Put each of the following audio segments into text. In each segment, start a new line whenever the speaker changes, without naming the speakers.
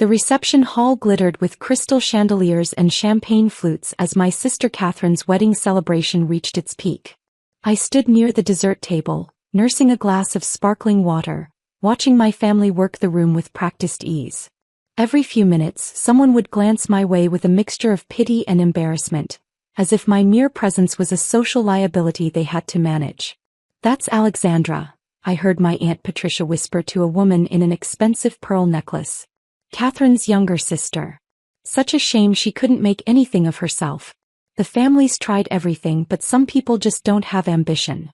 The reception hall glittered with crystal chandeliers and champagne flutes as my sister Catherine's wedding celebration reached its peak. I stood near the dessert table, nursing a glass of sparkling water, watching my family work the room with practiced ease. Every few minutes, someone would glance my way with a mixture of pity and embarrassment, as if my mere presence was a social liability they had to manage. "That's Alexandra," I heard my Aunt Patricia whisper to a woman in an expensive pearl necklace. "Catherine's younger sister. Such a shame she couldn't make anything of herself. The family's tried everything, but some people just don't have ambition."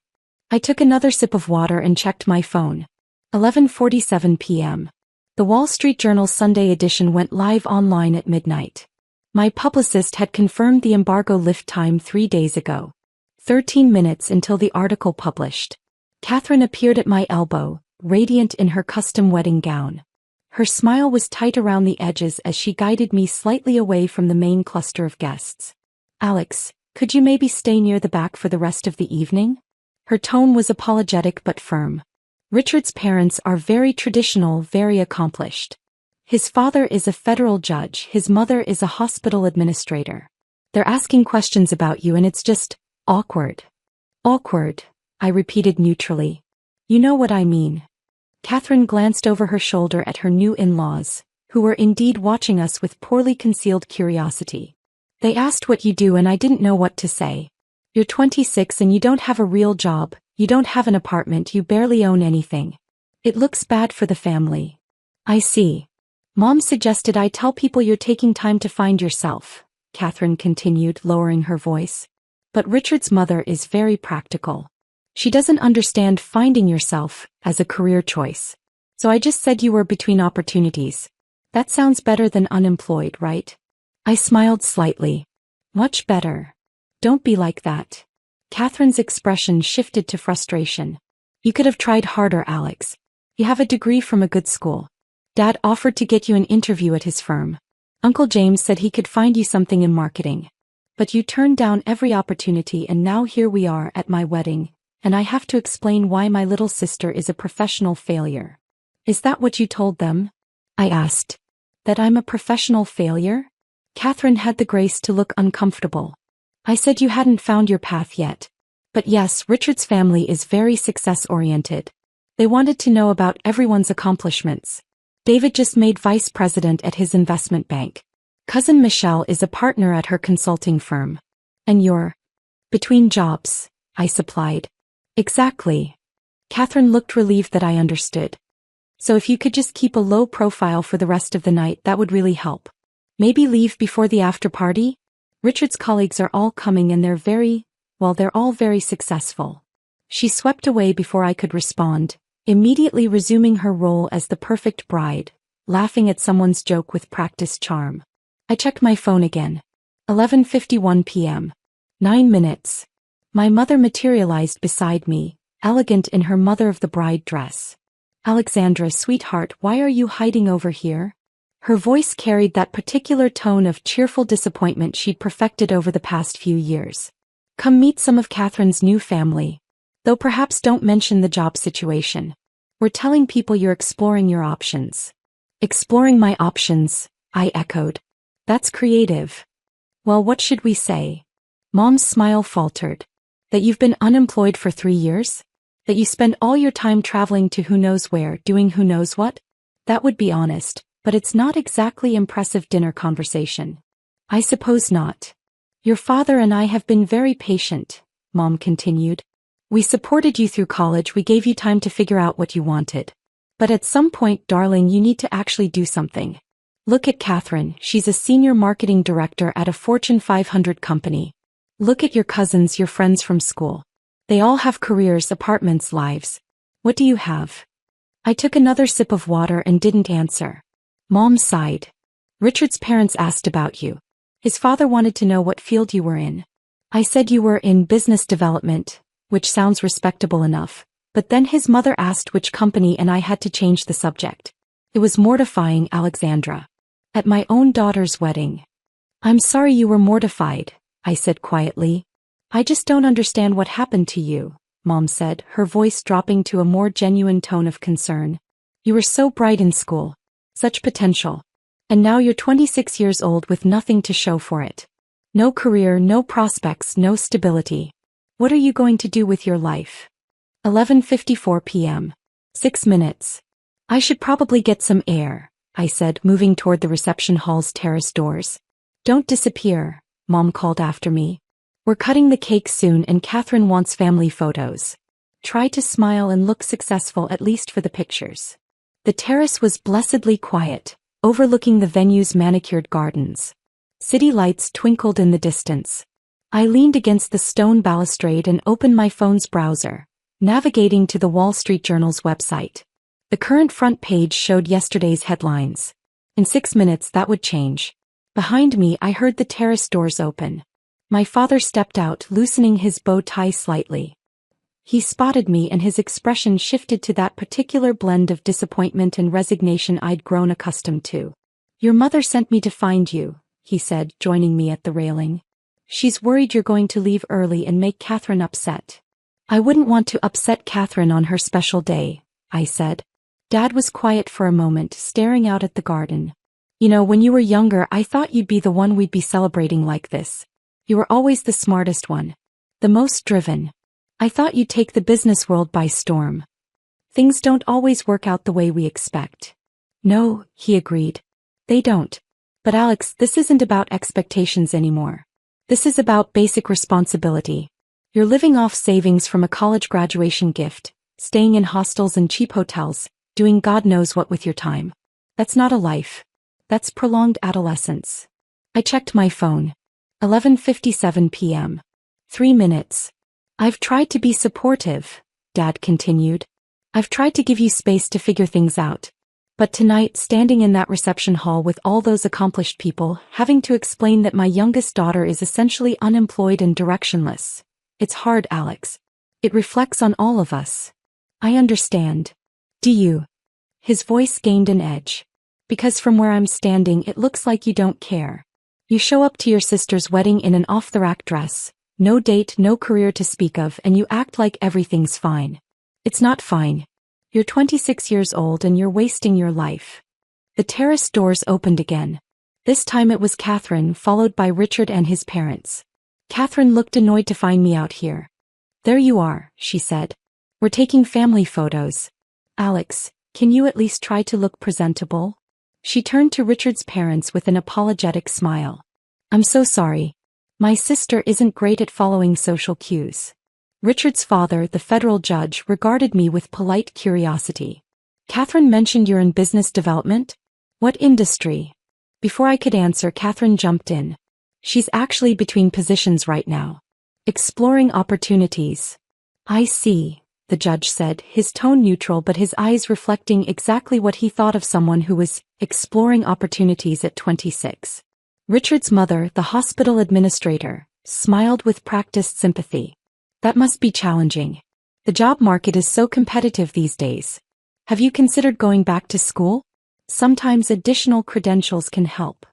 I took another sip of water and checked my phone. 11:47 p.m. The Wall Street Journal's Sunday edition went live online at midnight. My publicist had confirmed the embargo lift time 3 days ago. 13 minutes until the article published. Catherine appeared at my elbow, radiant in her custom wedding gown. Her smile was tight around the edges as she guided me slightly away from the main cluster of guests. "Alex, could you maybe stay near the back for the rest of the evening?" Her tone was apologetic but firm. Richard's parents are very traditional, very accomplished. His father is a federal judge, his mother is a hospital administrator. They're asking questions about you and it's just awkward. "Awkward," I repeated neutrally. "You know what I mean." Catherine glanced over her shoulder at her new in-laws, who were indeed watching us with poorly concealed curiosity. "They asked what you do and I didn't know what to say. You're 26 and you don't have a real job, you don't have an apartment, you barely own anything. It looks bad for the family." "I see. Mom suggested I tell people you're taking time to find yourself," Catherine continued, lowering her voice. "But Richard's mother is very practical. She doesn't understand finding yourself as a career choice. So I just said you were between opportunities. That sounds better than unemployed, right?" I smiled slightly. "Much better. Don't be like that." Catherine's expression shifted to frustration. "You could have tried harder, Alex. You have a degree from a good school. Dad offered to get you an interview at his firm. Uncle James said he could find you something in marketing. But you turned down every opportunity and now here we are at my wedding, and I have to explain why my little sister is a professional failure." "Is that what you told them?" I asked. "That I'm a professional failure?" Catherine had the grace to look uncomfortable. "I said you hadn't found your path yet. But yes, Richard's family is very success-oriented. They wanted to know about everyone's accomplishments. David just made vice president at his investment bank. Cousin Michelle is a partner at her consulting firm. And you're between jobs," I supplied. "Exactly." Catherine looked relieved that I understood. "So if you could just keep a low profile for the rest of the night, that would really help. Maybe leave before the after party? Richard's colleagues are all coming and they're all very successful." She swept away before I could respond, immediately resuming her role as the perfect bride, laughing at someone's joke with practiced charm. I checked my phone again. 11:51 p.m. 9 minutes. My mother materialized beside me, elegant in her mother-of-the-bride dress. "Alexandra, sweetheart, why are you hiding over here?" Her voice carried that particular tone of cheerful disappointment she'd perfected over the past few years. "Come meet some of Catherine's new family. Though perhaps don't mention the job situation. We're telling people you're exploring your options." "Exploring my options," I echoed. "That's creative." "Well, what should we say?" Mom's smile faltered. "That you've been unemployed for 3 years? That you spend all your time traveling to who knows where, doing who knows what? That would be honest, but it's not exactly impressive dinner conversation." "I suppose not. Your father and I have been very patient," Mom continued. "We supported you through college, we gave you time to figure out what you wanted. But at some point, darling, you need to actually do something. Look at Catherine, she's a senior marketing director at a Fortune 500 company. Look at your cousins, your friends from school. They all have careers, apartments, lives. What do you have?" I took another sip of water and didn't answer. Mom sighed. "Richard's parents asked about you. His father wanted to know what field you were in. I said you were in business development, which sounds respectable enough, but then his mother asked which company and I had to change the subject. It was mortifying, Alexandra. At my own daughter's wedding." "I'm sorry you were mortified," I said quietly. "I just don't understand what happened to you," Mom said, her voice dropping to a more genuine tone of concern. "You were so bright in school. Such potential. And now you're 26 years old with nothing to show for it. No career, no prospects, no stability. What are you going to do with your life? 11:54 p.m. 6 minutes. I should probably get some air, I said, moving toward the reception hall's terrace doors. Don't disappear, Mom called after me. We're cutting the cake soon and Catherine wants family photos. Try to smile and look successful at least for the pictures. The terrace was blessedly quiet, overlooking the venue's manicured gardens. City lights twinkled in the distance. I leaned against the stone balustrade and opened my phone's browser, navigating to the Wall Street Journal's website. The current front page showed yesterday's headlines. In 6 minutes that would change. Behind me I heard the terrace doors open. My father stepped out, loosening his bow tie slightly. He spotted me and his expression shifted to that particular blend of disappointment and resignation I'd grown accustomed to. Your mother sent me to find you, he said, joining me at the railing. She's worried you're going to leave early and make Catherine upset. I wouldn't want to upset Catherine on her special day, I said. Dad was quiet for a moment, staring out at the garden. You know, when you were younger I thought you'd be the one we'd be celebrating like this. You were always the smartest one. The most driven. I thought you'd take the business world by storm. Things don't always work out the way we expect. No, he agreed. They don't. But Alex, this isn't about expectations anymore. This is about basic responsibility. You're living off savings from a college graduation gift, staying in hostels and cheap hotels, doing God knows what with your time. That's not a life. That's prolonged adolescence. I checked my phone. 11:57 p.m. 3 minutes. I've tried to be supportive, Dad continued. I've tried to give you space to figure things out. But tonight, standing in that reception hall with all those accomplished people, having to explain that my youngest daughter is essentially unemployed and directionless. It's hard, Alex. It reflects on all of us. I understand. Do you? His voice gained an edge. Because from where I'm standing it looks like you don't care. You show up to your sister's wedding in an off-the-rack dress, no date, no career to speak of, and you act like everything's fine. It's not fine. You're 26 years old and you're wasting your life. The terrace doors opened again. This time it was Catherine, followed by Richard and his parents. Catherine looked annoyed to find me out here. There you are, she said. We're taking family photos. Alex, can you at least try to look presentable? She turned to Richard's parents with an apologetic smile. I'm so sorry. My sister isn't great at following social cues. Richard's father, the federal judge, regarded me with polite curiosity. Catherine mentioned you're in business development? What industry? Before I could answer, Catherine jumped in. She's actually between positions right now. Exploring opportunities. I see, the judge said, his tone neutral but his eyes reflecting exactly what he thought of someone who was exploring opportunities at 26. Richard's mother, the hospital administrator, smiled with practiced sympathy. That must be challenging. The job market is so competitive these days. Have you considered going back to school? Sometimes additional credentials can help.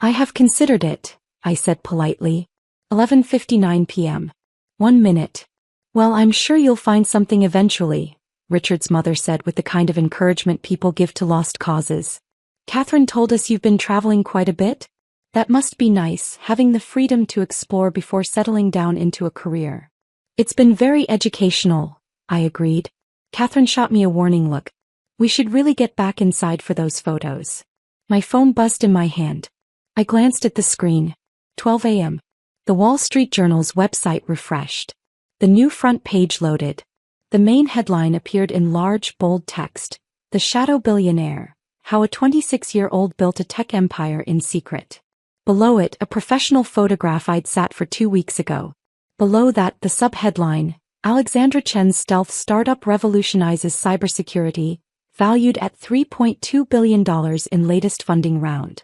I have considered it, I said politely. 11:59 p.m. 1 minute. Well, I'm sure you'll find something eventually, Richard's mother said with the kind of encouragement people give to lost causes. Catherine told us you've been traveling quite a bit? That must be nice, having the freedom to explore before settling down into a career. It's been very educational, I agreed. Catherine shot me a warning look. We should really get back inside for those photos. My phone buzzed in my hand. I glanced at the screen. 12 a.m. The Wall Street Journal's website refreshed. The new front page loaded. The main headline appeared in large, bold text. The Shadow Billionaire. How a 26-year-old built a tech empire in secret. Below it, a professional photograph I'd sat for 2 weeks ago. Below that, the sub-headline, Alexandra Chen's stealth startup revolutionizes cybersecurity, valued at $3.2 billion in latest funding round.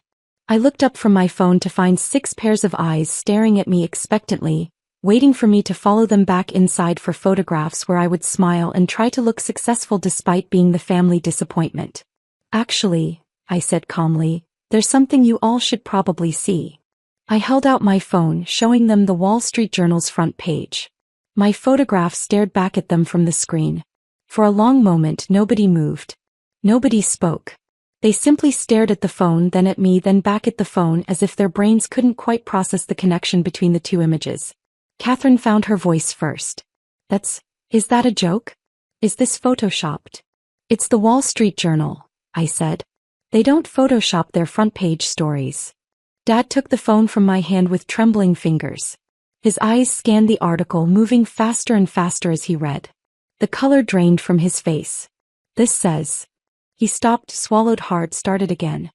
I looked up from my phone to find 6 pairs of eyes staring at me expectantly, waiting for me to follow them back inside for photographs where I would smile and try to look successful despite being the family disappointment. Actually, I said calmly, there's something you all should probably see. I held out my phone, showing them the Wall Street Journal's front page. My photograph stared back at them from the screen. For a long moment nobody moved. Nobody spoke. They simply stared at the phone, then at me, then back at the phone, as if their brains couldn't quite process the connection between the two images. Catherine found her voice first. Is that a joke? Is this photoshopped? It's the Wall Street Journal, I said. They don't Photoshop their front page stories. Dad took the phone from my hand with trembling fingers. His eyes scanned the article, moving faster and faster as he read. The color drained from his face. This says... He stopped, swallowed hard, started again.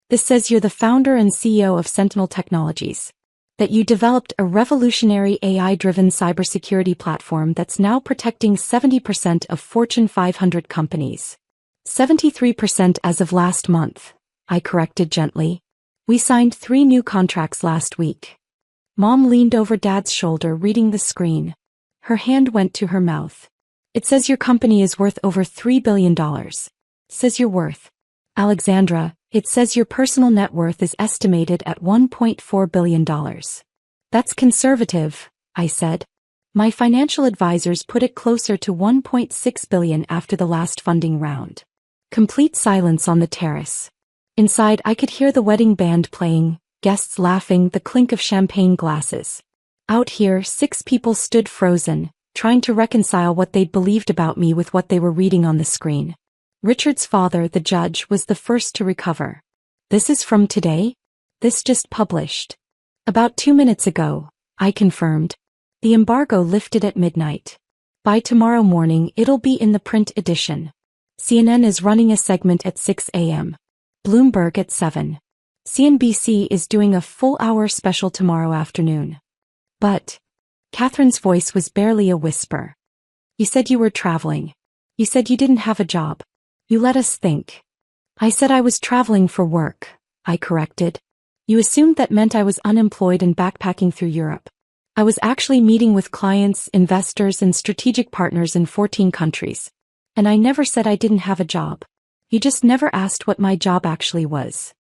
This says you're the founder and CEO of Sentinel Technologies. That you developed a revolutionary AI-driven cybersecurity platform that's now protecting 70% of Fortune 500 companies. 73% as of last month, I corrected gently. We signed 3 new contracts last week. Mom leaned over Dad's shoulder, reading the screen. Her hand went to her mouth. It says your company is worth over $3 billion. Says you're worth. Alexandra, it says your personal net worth is estimated at $1.4 billion. That's conservative, I said. My financial advisors put it closer to $1.6 billion after the last funding round. Complete silence on the terrace. Inside, I could hear the wedding band playing, guests laughing, the clink of champagne glasses. Out here, 6 people stood frozen, trying to reconcile what they'd believed about me with what they were reading on the screen. Richard's father, the judge, was the first to recover. This is from today? This just published. About 2 minutes ago, I confirmed. The embargo lifted at midnight. By tomorrow morning, it'll be in the print edition. CNN is running a segment at 6 a.m. Bloomberg at 7. CNBC is doing a full-hour special tomorrow afternoon. But... Catherine's voice was barely a whisper. You said you were traveling. You said you didn't have a job. You let us think. I said I was traveling for work, I corrected. You assumed that meant I was unemployed and backpacking through Europe. I was actually meeting with clients, investors, and strategic partners in 14 countries. And I never said I didn't have a job. You just never asked what my job actually was.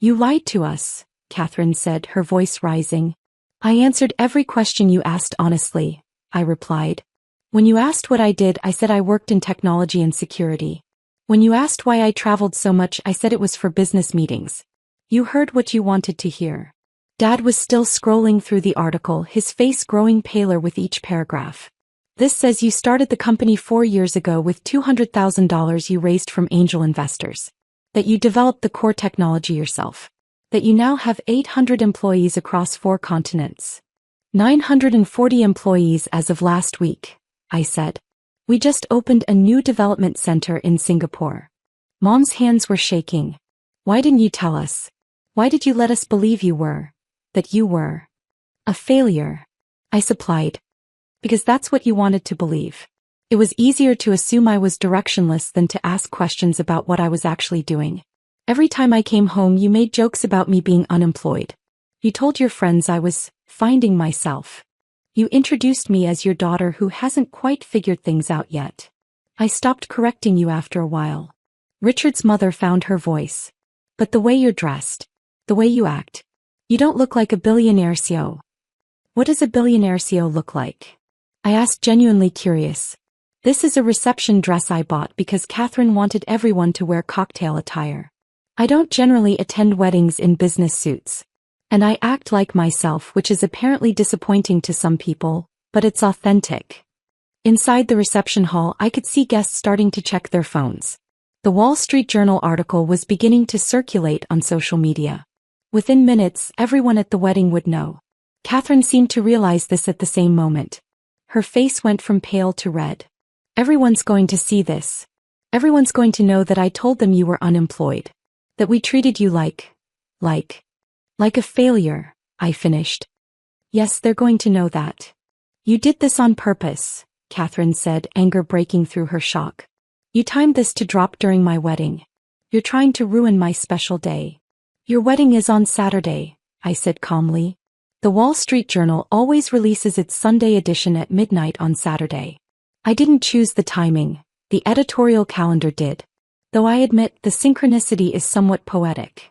You lied to us, Catherine said, her voice rising. I answered every question you asked honestly, I replied. When you asked what I did, I said I worked in technology and security. When you asked why I traveled so much, I said it was for business meetings. You heard what you wanted to hear. Dad was still scrolling through the article, his face growing paler with each paragraph. This says you started the company 4 years ago with $200,000 you raised from angel investors. That you developed the core technology yourself. That you now have 800 employees across 4 continents. 940 employees as of last week, I said. We just opened a new development center in Singapore. Mom's hands were shaking. Why didn't you tell us? Why did you let us believe that you were a failure? I supplied. Because that's what you wanted to believe. It was easier to assume I was directionless than to ask questions about what I was actually doing. Every time I came home, you made jokes about me being unemployed. You told your friends I was finding myself. You introduced me as your daughter who hasn't quite figured things out yet. I stopped correcting you after a while. Richard's mother found her voice. But the way you're dressed, the way you act, you don't look like a billionaire CEO. What does a billionaire CEO look like? I asked, genuinely curious. This is a reception dress I bought because Catherine wanted everyone to wear cocktail attire. I don't generally attend weddings in business suits. And I act like myself, which is apparently disappointing to some people, but it's authentic. Inside the reception hall, I could see guests starting to check their phones. The Wall Street Journal article was beginning to circulate on social media. Within minutes, everyone at the wedding would know. Catherine seemed to realize this at the same moment. Her face went from pale to red. Everyone's going to see this. Everyone's going to know that I told them you were unemployed. That we treated you like a failure, I finished. Yes, they're going to know that. You did this on purpose, Catherine said, anger breaking through her shock. You timed this to drop during my wedding. You're trying to ruin my special day. Your wedding is on Saturday, I said calmly. The Wall Street Journal always releases its Sunday edition at midnight on Saturday. I didn't choose the timing, the editorial calendar did. Though I admit the synchronicity is somewhat poetic.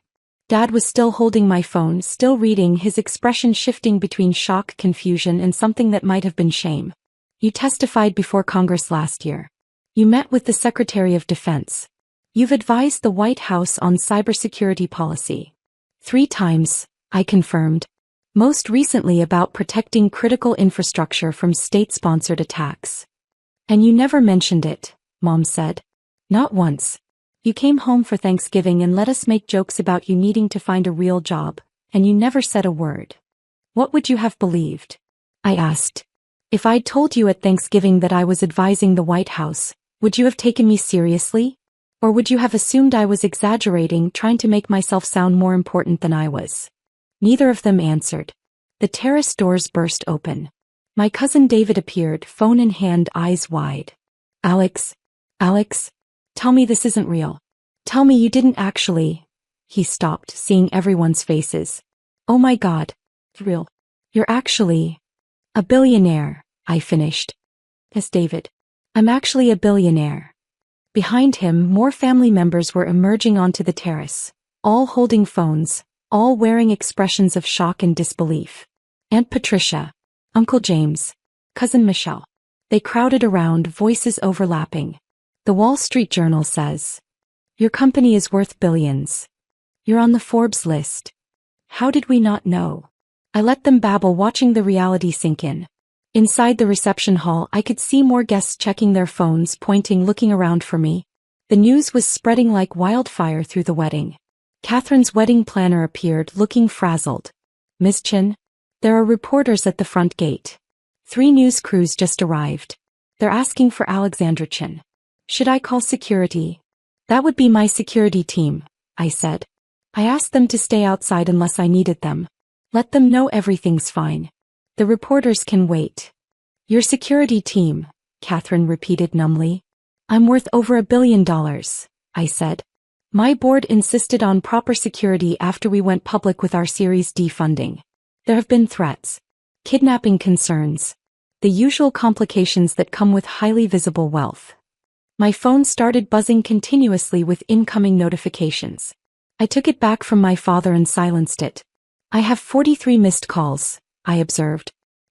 Dad was still holding my phone, still reading, his expression shifting between shock, confusion, and something that might have been shame. You testified before Congress last year. You met with the Secretary of Defense. You've advised the White House on cybersecurity policy. 3 times, I confirmed. Most recently about protecting critical infrastructure from state-sponsored attacks. And you never mentioned it, Mom said. Not once. You came home for Thanksgiving and let us make jokes about you needing to find a real job, and you never said a word. What would you have believed? I asked. If I'd told you at Thanksgiving that I was advising the White House, would you have taken me seriously? Or would you have assumed I was exaggerating, trying to make myself sound more important than I was? Neither of them answered. The terrace doors burst open. My cousin David appeared, phone in hand, eyes wide. Alex, tell me this isn't real. Tell me you didn't actually. He stopped, seeing everyone's faces. Oh my God. Real. You're actually a billionaire, I finished. Yes, David. I'm actually a billionaire. Behind him, more family members were emerging onto the terrace, all holding phones, all wearing expressions of shock and disbelief. Aunt Patricia, Uncle James, Cousin Michelle. They crowded around, voices overlapping. The Wall Street Journal says, your company is worth billions. You're on the Forbes list. How did we not know? I let them babble, watching the reality sink in. Inside the reception hall, I could see more guests checking their phones, pointing, looking around for me. The news was spreading like wildfire through the wedding. Catherine's wedding planner appeared, looking frazzled. Miss Chin? There are reporters at the front gate. 3 news crews just arrived. They're asking for Alexandra Chin. Should I call security? That would be my security team, I said. I asked them to stay outside unless I needed them. Let them know everything's fine. The reporters can wait. Your security team, Catherine repeated numbly. I'm worth over $1 billion, I said. My board insisted on proper security after we went public with our Series D funding. There have been threats, kidnapping concerns, the usual complications that come with highly visible wealth. My phone started buzzing continuously with incoming notifications. I took it back from my father and silenced it. I have 43 missed calls, I observed.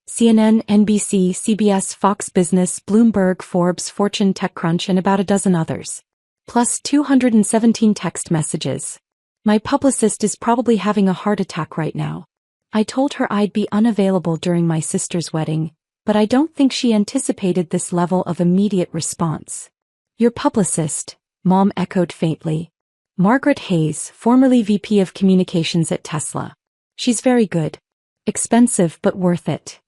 CNN, NBC, CBS, Fox Business, Bloomberg, Forbes, Fortune, TechCrunch, and about a dozen others. Plus 217 text messages. My publicist is probably having a heart attack right now. I told her I'd be unavailable during my sister's wedding, but I don't think she anticipated this level of immediate response. Your publicist, Mom echoed faintly. Margaret Hayes, formerly VP of Communications at Tesla. She's very good. Expensive but worth it.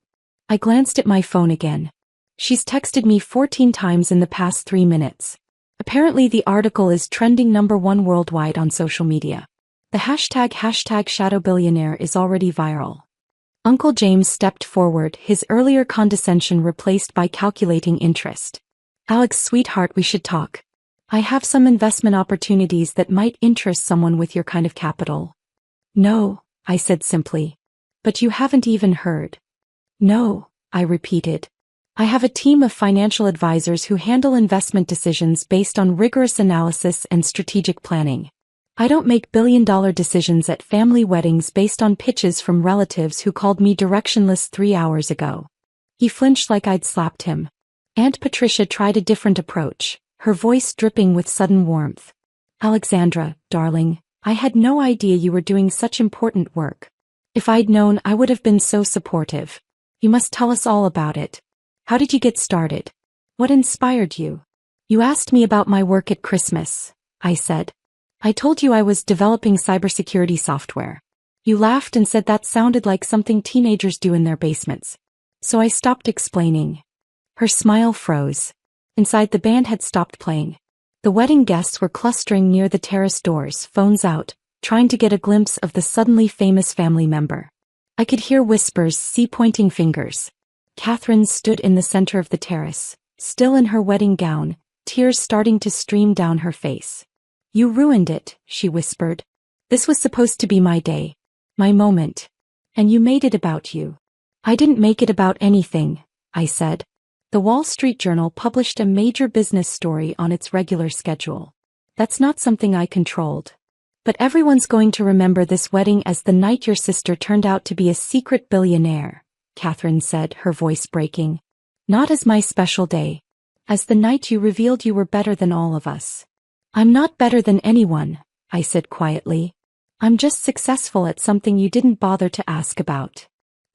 I glanced at my phone again. She's texted me 14 times in the past 3 minutes. Apparently the article is trending #1 worldwide on social media. The hashtag #ShadowBillionaire is already viral. Uncle James stepped forward, his earlier condescension replaced by calculating interest. Alex, sweetheart, we should talk. I have some investment opportunities that might interest someone with your kind of capital. No, I said simply. But you haven't even heard. No, I repeated. I have a team of financial advisors who handle investment decisions based on rigorous analysis and strategic planning. I don't make billion-dollar decisions at family weddings based on pitches from relatives who called me directionless 3 hours ago. He flinched like I'd slapped him. Aunt Patricia tried a different approach, her voice dripping with sudden warmth. Alexandra, darling, I had no idea you were doing such important work. If I'd known, I would have been so supportive. You must tell us all about it. How did you get started? What inspired you? You asked me about my work at Christmas, I said. I told you I was developing cybersecurity software. You laughed and said that sounded like something teenagers do in their basements. So I stopped explaining. Her smile froze. Inside, the band had stopped playing. The wedding guests were clustering near the terrace doors, phones out, trying to get a glimpse of the suddenly famous family member. I could hear whispers, see pointing fingers. Catherine stood in the center of the terrace, still in her wedding gown, tears starting to stream down her face. You ruined it, she whispered. This was supposed to be my day, my moment. And you made it about you. I didn't make it about anything, I said. The Wall Street Journal published a major business story on its regular schedule. That's not something I controlled. But everyone's going to remember this wedding as the night your sister turned out to be a secret billionaire, Catherine said, her voice breaking. Not as my special day. As the night you revealed you were better than all of us. I'm not better than anyone, I said quietly. I'm just successful at something you didn't bother to ask about.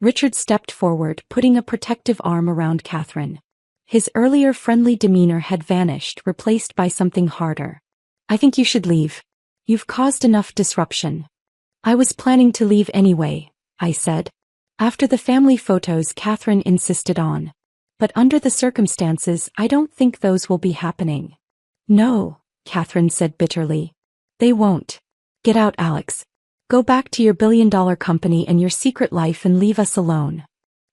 Richard stepped forward, putting a protective arm around Catherine. His earlier friendly demeanor had vanished, replaced by something harder. I think you should leave. You've caused enough disruption. I was planning to leave anyway, I said. After the family photos Catherine insisted on. But under the circumstances, I don't think those will be happening. No, Catherine said bitterly. They won't. Get out, Alex. Go back to your billion-dollar company and your secret life and leave us alone.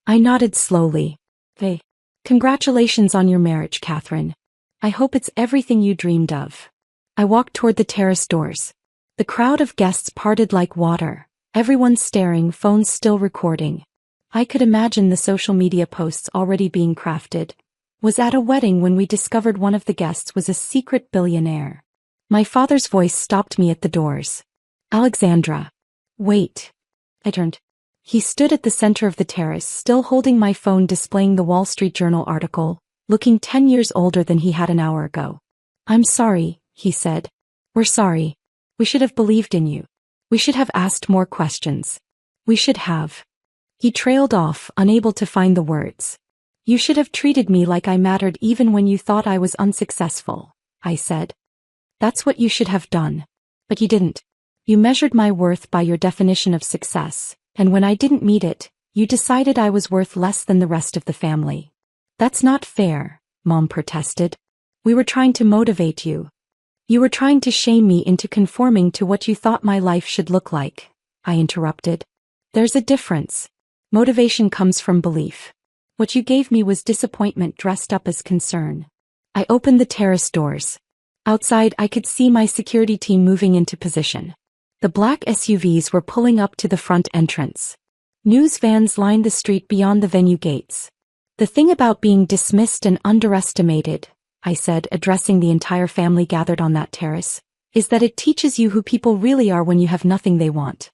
I nodded slowly. Hey. Congratulations on your marriage, Catherine. I hope it's everything you dreamed of. I walked toward the terrace doors. The crowd of guests parted like water, everyone staring, phones still recording. I could imagine the social media posts already being crafted. Was at a wedding when we discovered one of the guests was a secret billionaire. My father's voice stopped me at the doors. Alexandra. Wait. I turned. He stood at the center of the terrace, still holding my phone, displaying the Wall Street Journal article, looking 10 years older than he had an hour ago. I'm sorry, he said. We're sorry. We should have believed in you. We should have asked more questions. We should have. He trailed off, unable to find the words. You should have treated me like I mattered even when you thought I was unsuccessful, I said. That's what you should have done. But you didn't. You measured my worth by your definition of success. And when I didn't meet it, you decided I was worth less than the rest of the family. That's not fair, Mom protested. We were trying to motivate you. You were trying to shame me into conforming to what you thought my life should look like, I interrupted. There's a difference. Motivation comes from belief. What you gave me was disappointment dressed up as concern. I opened the terrace doors. Outside, I could see my security team moving into position. The black SUVs were pulling up to the front entrance. News vans lined the street beyond the venue gates. The thing about being dismissed and underestimated, I said, addressing the entire family gathered on that terrace, is that it teaches you who people really are when you have nothing they want.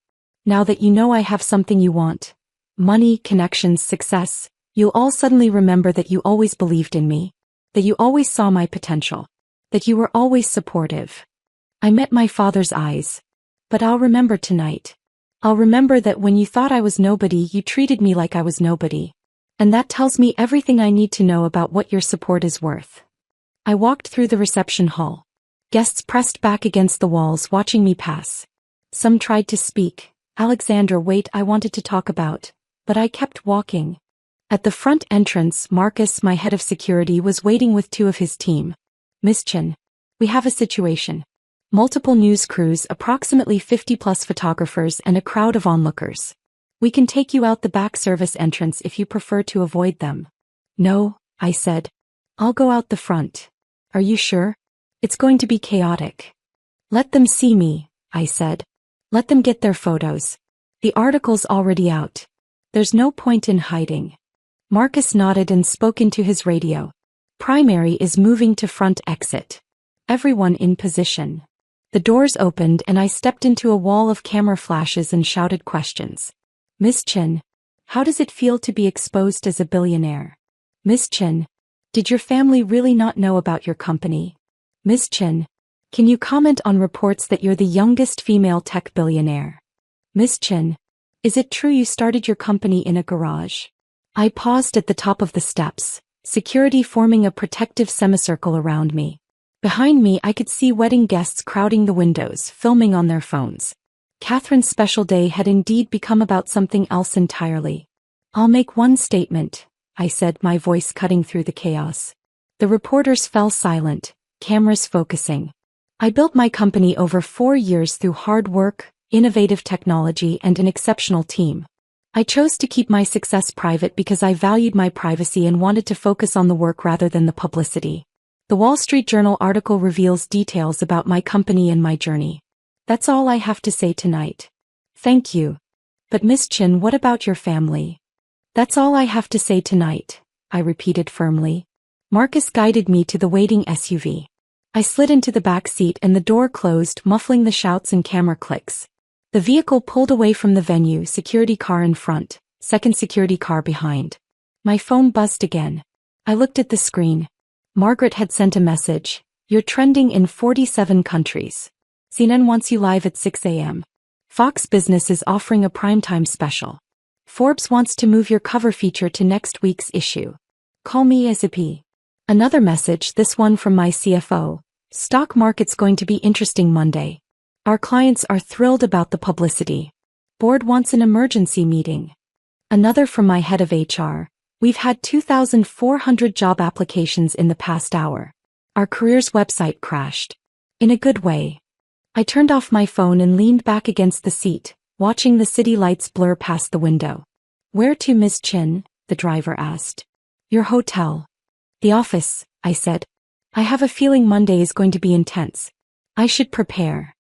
Now that you know I have something you want, money, connections, success, you'll all suddenly remember that you always believed in me, that you always saw my potential, that you were always supportive. I met my father's eyes. But I'll remember tonight. I'll remember that when you thought I was nobody, you treated me like I was nobody. And that tells me everything I need to know about what your support is worth. I walked through the reception hall. Guests pressed back against the walls, watching me pass. Some tried to speak. Alexandra, wait, I wanted to talk about. But I kept walking. At the front entrance, Marcus, my head of security, was waiting with two of his team. Miss Chen. We have a situation. Multiple news crews, approximately 50+ photographers, and a crowd of onlookers. We can take you out the back service entrance if you prefer to avoid them. No, I said. I'll go out the front. Are you sure? It's going to be chaotic. Let them see me, I said. Let them get their photos. The article's already out. There's no point in hiding. Marcus nodded and spoke into his radio. Primary is moving to front exit. Everyone in position. The doors opened and I stepped into a wall of camera flashes and shouted questions. Miss Chen, how does it feel to be exposed as a billionaire? Miss Chen, did your family really not know about your company? Miss Chen, can you comment on reports that you're the youngest female tech billionaire? Miss Chen, is it true you started your company in a garage? I paused at the top of the steps, security forming a protective semicircle around me. Behind me I could see wedding guests crowding the windows, filming on their phones. Catherine's special day had indeed become about something else entirely. I'll make one statement, I said, my voice cutting through the chaos. The reporters fell silent, cameras focusing. I built my company over 4 years through hard work, innovative technology, and an exceptional team. I chose to keep my success private because I valued my privacy and wanted to focus on the work rather than the publicity. The Wall Street Journal article reveals details about my company and my journey. That's all I have to say tonight. Thank you. But Miss Chen, what about your family? That's all I have to say tonight, I repeated firmly. Marcus guided me to the waiting SUV. I slid into the back seat and the door closed, muffling the shouts and camera clicks. The vehicle pulled away from the venue, security car in front, second security car behind. My phone buzzed again. I looked at the screen. Margaret had sent a message. You're trending in 47 countries. CNN wants you live at 6 a.m. Fox Business is offering a primetime special. Forbes wants to move your cover feature to next week's issue. Call me ASAP. Another message, this one from my CFO. Stock market's going to be interesting Monday. Our clients are thrilled about the publicity. Board wants an emergency meeting. Another from my head of HR. We've had 2,400 job applications in the past hour. Our careers website crashed. In a good way. I turned off my phone and leaned back against the seat, watching the city lights blur past the window. Where to, Ms. Chin? The driver asked. Your hotel. The office, I said. I have a feeling Monday is going to be intense. I should prepare.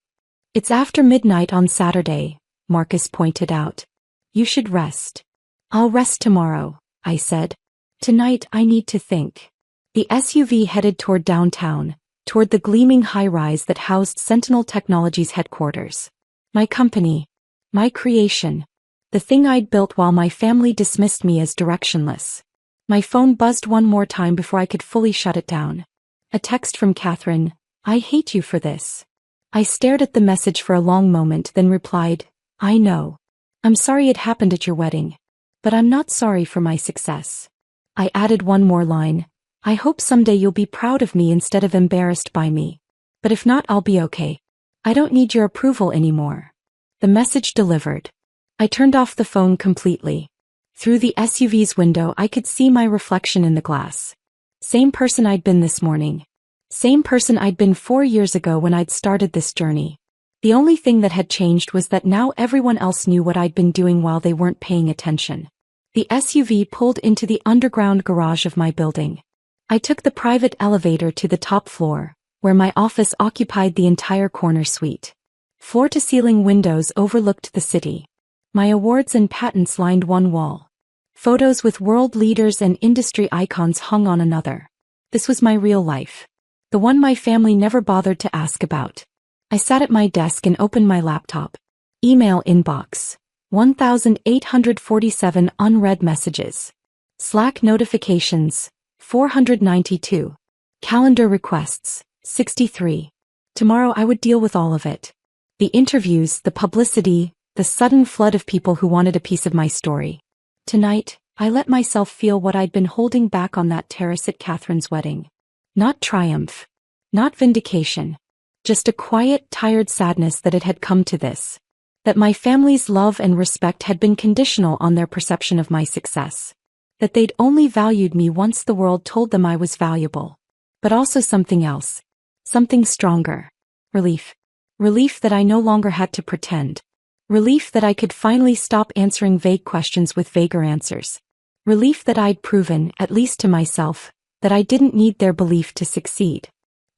It's after midnight on Saturday, Marcus pointed out. You should rest. I'll rest tomorrow, I said. Tonight I need to think. The SUV headed toward downtown, toward the gleaming high-rise that housed Sentinel Technologies headquarters. My company. My creation. The thing I'd built while my family dismissed me as directionless. My phone buzzed one more time before I could fully shut it down. A text from Catherine. I hate you for this. I stared at the message for a long moment, then replied, I know. I'm sorry it happened at your wedding. But I'm not sorry for my success. I added one more line. I hope someday you'll be proud of me instead of embarrassed by me. But if not, I'll be okay. I don't need your approval anymore. The message delivered. I turned off the phone completely. Through the SUV's window I could see my reflection in the glass. Same person I'd been this morning. Same person I'd been 4 years ago when I'd started this journey. The only thing that had changed was that now everyone else knew what I'd been doing while they weren't paying attention. The SUV pulled into the underground garage of my building. I took the private elevator to the top floor, where my office occupied the entire corner suite. Floor-to-ceiling windows overlooked the city. My awards and patents lined one wall. Photos with world leaders and industry icons hung on another. This was my real life. The one my family never bothered to ask about. I sat at my desk and opened my laptop. Email inbox. 1,847 unread messages. Slack notifications. 492. Calendar requests. 63. Tomorrow I would deal with all of it. The interviews, the publicity, the sudden flood of people who wanted a piece of my story. Tonight, I let myself feel what I'd been holding back on that terrace at Catherine's wedding. Not triumph. Not vindication. Just a quiet, tired sadness that it had come to this. That my family's love and respect had been conditional on their perception of my success. That they'd only valued me once the world told them I was valuable. But also something else. Something stronger. Relief. Relief that I no longer had to pretend. Relief that I could finally stop answering vague questions with vaguer answers. Relief that I'd proven, at least to myself, that I didn't need their belief to succeed.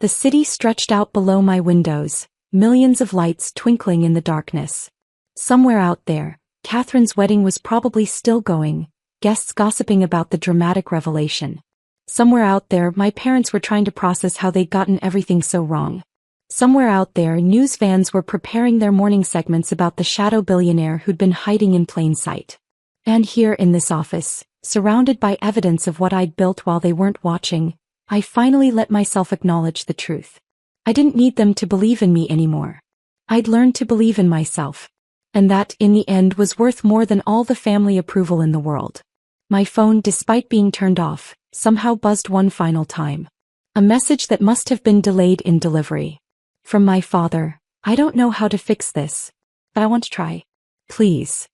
The city stretched out below my windows, millions of lights twinkling in the darkness. Somewhere out there, Catherine's wedding was probably still going, guests gossiping about the dramatic revelation. Somewhere out there, my parents were trying to process how they'd gotten everything so wrong. Somewhere out there, news vans were preparing their morning segments about the shadow billionaire who'd been hiding in plain sight. And here in this office, surrounded by evidence of what I'd built while they weren't watching, I finally let myself acknowledge the truth. I didn't need them to believe in me anymore. I'd learned to believe in myself. And that, in the end, was worth more than all the family approval in the world. My phone, despite being turned off, somehow buzzed one final time. A message that must have been delayed in delivery. From my father. I don't know how to fix this, but I want to try. Please.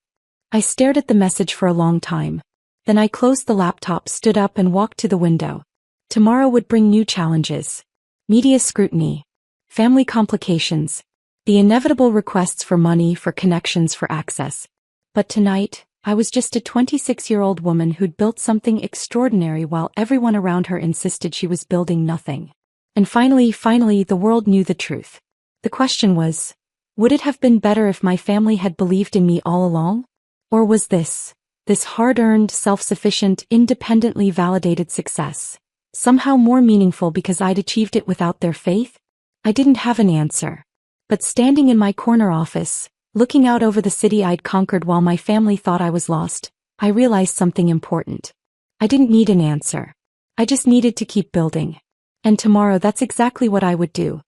I stared at the message for a long time. Then I closed the laptop, stood up and walked to the window. Tomorrow would bring new challenges. Media scrutiny. Family complications. The inevitable requests for money, for connections, for access. But tonight, I was just a 26-year-old woman who'd built something extraordinary while everyone around her insisted she was building nothing. And finally, the world knew the truth. The question was, would it have been better if my family had believed in me all along? Or was this hard-earned, self-sufficient, independently validated success, somehow more meaningful because I'd achieved it without their faith? I didn't have an answer. But standing in my corner office, looking out over the city I'd conquered while my family thought I was lost, I realized something important. I didn't need an answer. I just needed to keep building. And tomorrow that's exactly what I would do.